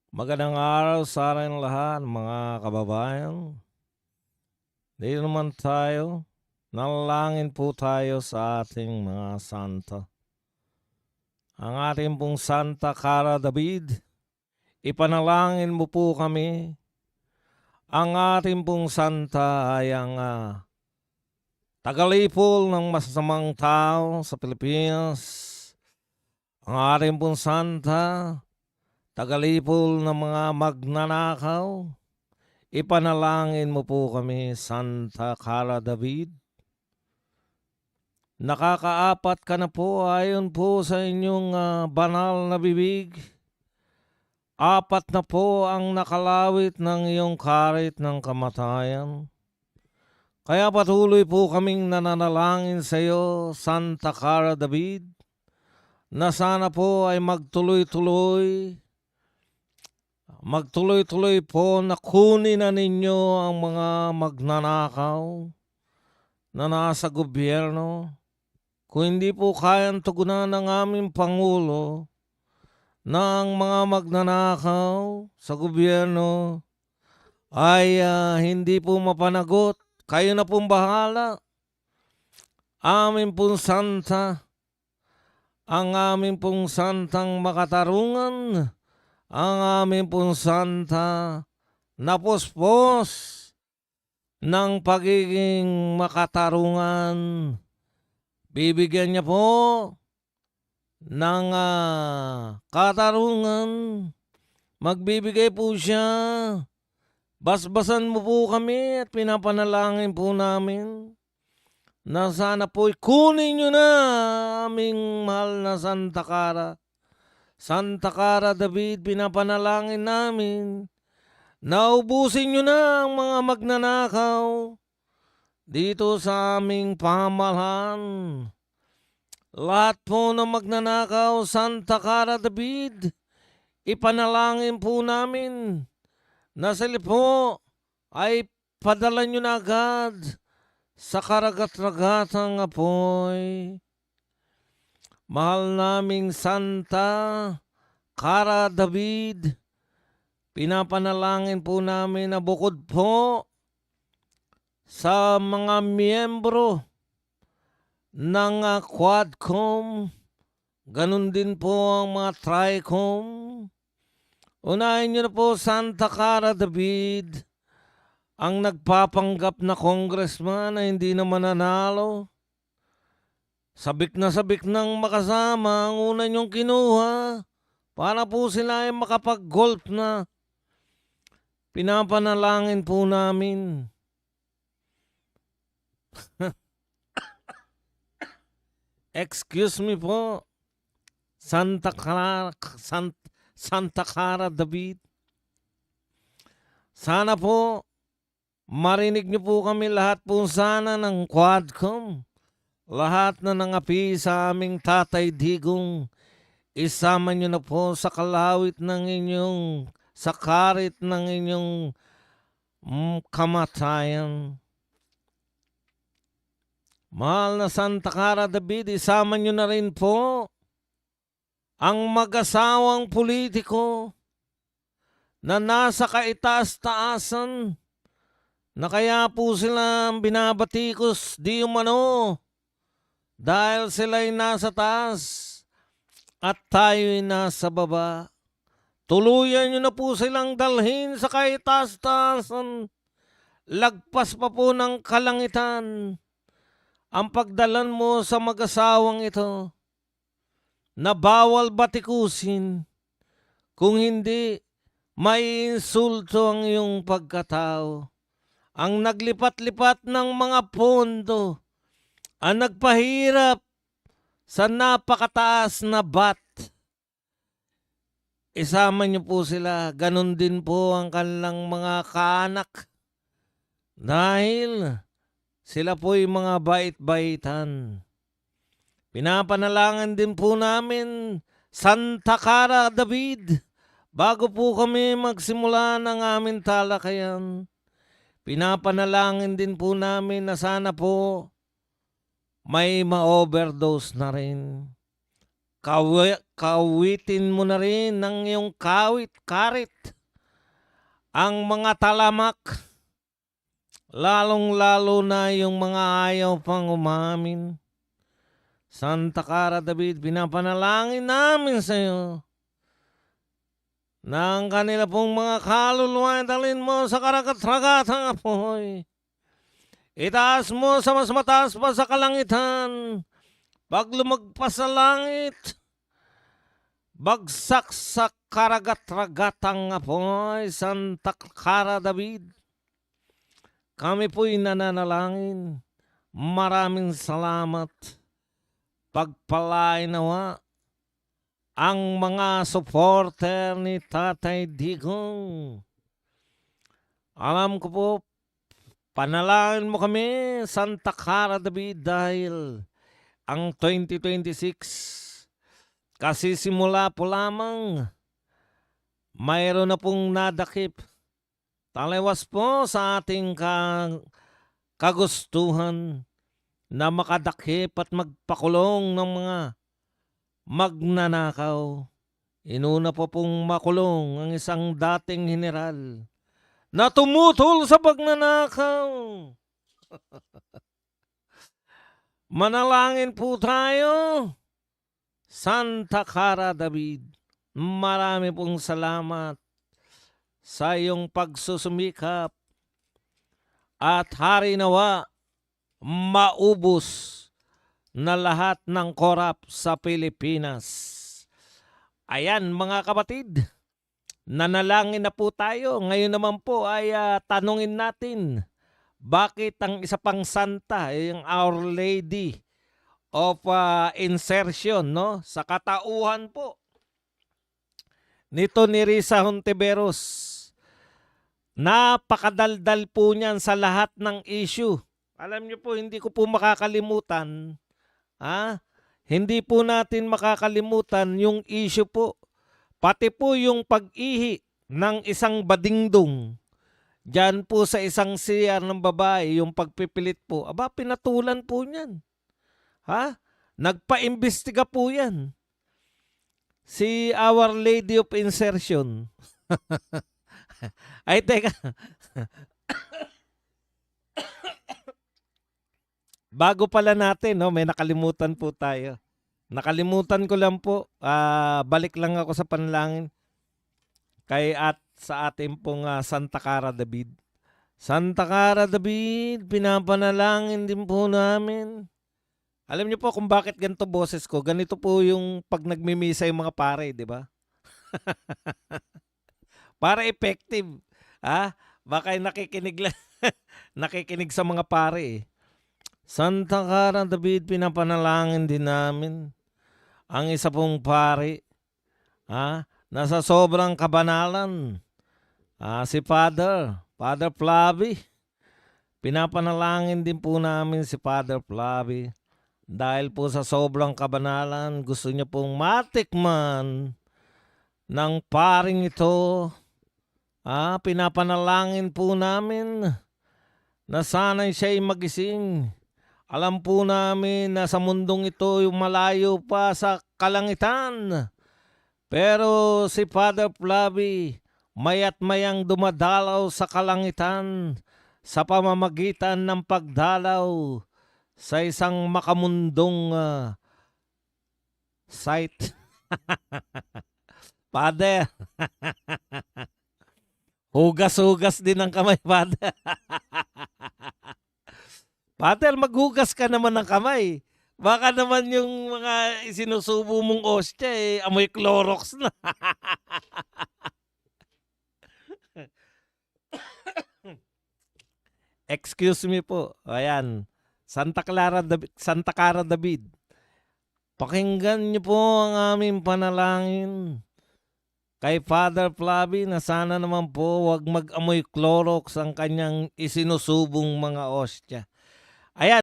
Magandang araw sa ating lahat mga kababayan. Dito naman tayo, nalangin po tayo sa ating mga santa. Ang ating pong Santa Cara David, ipanalangin mo po kami. Ang ating pong santa ay ang tagalipol ng masasamang tao sa Pilipinas. Ang ating pong santa, tagalipol ng mga magnanakaw. Ipanalangin mo po kami, Santa Cara David. Nakakaapat ka na po ayon po sa inyong banal na bibig. Apat na po ang nakalawit ng iyong karit ng kamatayan. Kaya patuloy po kaming nananalangin sa iyo, Santa Cara David, na sana po ay magtuloy-tuloy po na kunin na ninyo ang mga magnanakaw na nasa gobyerno. Kung hindi po kayang tugunan ng aming Pangulo na ang mga magnanakaw sa gobyerno ay hindi po mapanagot, kayo na pong bahala. Amin pong santa, ang amin pong santang makatarungan, ang amin pong santa na puspos ng pagiging makatarungan. Bibigyan niya po ng katarungan. Magbibigay po siya. Basbasan mo po kami at pinapanalangin po namin na sana po'y kunin nyo na aming mahal na Santa Cara. Santa Cara David, pinapanalangin namin na ubusin nyo na ang mga magnanakaw dito sa aming pamahalaan. Lahat po ng magnanakaw, Santa Cara David, ipanalangin po namin na sila po ay padala nyo na agad sa karagat-ragatang apoy. Mahal naming Santa Cara David, pinapanalangin po namin na bukod po sa mga miyembro ng Quadcom, ganun din po ang mga Tricom. Unahin nyo na po, Santa Cara David, ang nagpapanggap na congressman na hindi naman nanalo. Sabik nang makasama ang una nyong kinuha para po sila ay makapag-golf na. Pinapanalangin po namin. Excuse me po, Santa Cara David. Sana po marinig niyo po kami lahat po sana ng Quadcom. Lahat na nangapi sa aming Tatay Digong, isama niyo na po sa kalawit ng inyong, sa karit ng inyong kamatayan. Mahal na Santa Cara David, isama niyo na rin po ang mag-asawang politiko na nasa kaitaas-taasan na kaya po sila binabatikos di umano dahil sila'y nasa taas at tayo'y nasa baba. Tuluyan nyo na po silang dalhin sa kaitaas-taasan. Lagpas pa po ng kalangitan ang pagdalan mo sa mag-asawang ito na bawal batikusin. Kung hindi, may insulto ang iyong pagkatao. Ang naglipat-lipat ng mga pondo, ang nagpahirap sa napakataas na bat. Isama niyo po sila, ganun din po ang kanilang mga kaanak. Dahil sila po'y mga bait-baitan. Pinapanalangin din po namin, Santa Cara David, bago po kami magsimula ng aming talakayan. Pinapanalangin din po namin na sana po may ma-overdose na rin. kawitin mo na rin ng iyong karit ang mga talamak, lalong-lalo na yung mga ayaw pang umamin. Santa Clara David, pinapanalangin namin sa iyo na ang kanila pong mga kaluluwa dalhin mo sa karagat-ragatang apoy. Itaas mo sa mas mataas pa sa kalangitan. Pag lumagpas sa langit, bagsak sa karagat-ragatang apoy. Santa Clara David, kami po'y nananalangin. Maraming salamat. Pagpalain nawa ang mga supporter ni Tatay Digong. Alam ko po, panalangin mo kami, Santa Clara David, dahil ang 2026, kasi simula po lamang, mayroon na pong nadakip. Taliwas po sa ating kagustuhan na makadakip at magpakulong ng mga magnanakaw. Inuna po pong makulong ang isang dating general na tumutol sa pagnanakaw. Manalangin po tayo, Santa Clara David. Marami pong salamat sa iyong pagsusumikap at hari nawa maubos na lahat ng korap sa Pilipinas. Ayan mga kapatid, nanalangin na po tayo. Ngayon naman po ay tanungin natin, bakit ang isa pang santa, yung Our Lady of Insertion, no? Sa katauhan po nito ni Risa Hontiveros, napakadaldal po niyan sa lahat ng issue. Alam niyo po, hindi ko po makakalimutan, hindi po natin makakalimutan yung issue po. Pati po yung pag-ihi ng isang badingdong diyan po sa isang CR ng babae, yung pagpipilit po. Aba, pinatulan po niyan. Nagpa-imbestiga po yan. Si Our Lady of Insertion. Ay, teka. Bago pala natin, no, may nakalimutan po tayo. Nakalimutan ko lang po. Balik lang ako sa panalangin sa ating pong Santa Clara David. Santa Clara David, pinapanalangin din po namin. Alam niyo po kung bakit ganito boses ko. Ganito po yung pag nagmimisa yung mga pare, di ba? Para effective. Baka nakikinig lang. Nakikinig sa mga pare eh. Santa Clara David, pinapanalangin din namin ang isa pong pari, nasa sobrang kabanalan, si Father Flavi. Pinapanalangin din po namin si Father Flavi dahil po sa sobrang kabanalan, gusto niya pong matikman ng paring ito. Pinapanalangin po namin na sana'y siya'y magising. Alam po namin na sa mundong ito yung malayo pa sa kalangitan. Pero si Father Flavi, mayat mayang dumadalaw sa kalangitan sa pamamagitan ng pagdalaw sa isang makamundong site. Father, hugas-hugas din ang kamay, Father. Father, maghugas ka naman ng kamay. Baka naman yung mga isinusubo mong ostya, amoy Clorox na. Excuse me po. Ayan. Santa Clara David. Pakinggan niyo po ang aming panalangin kay Father Flavi na sana naman po wag mag-amoy Clorox ang kanyang isinusubong mga ostya. Ayan.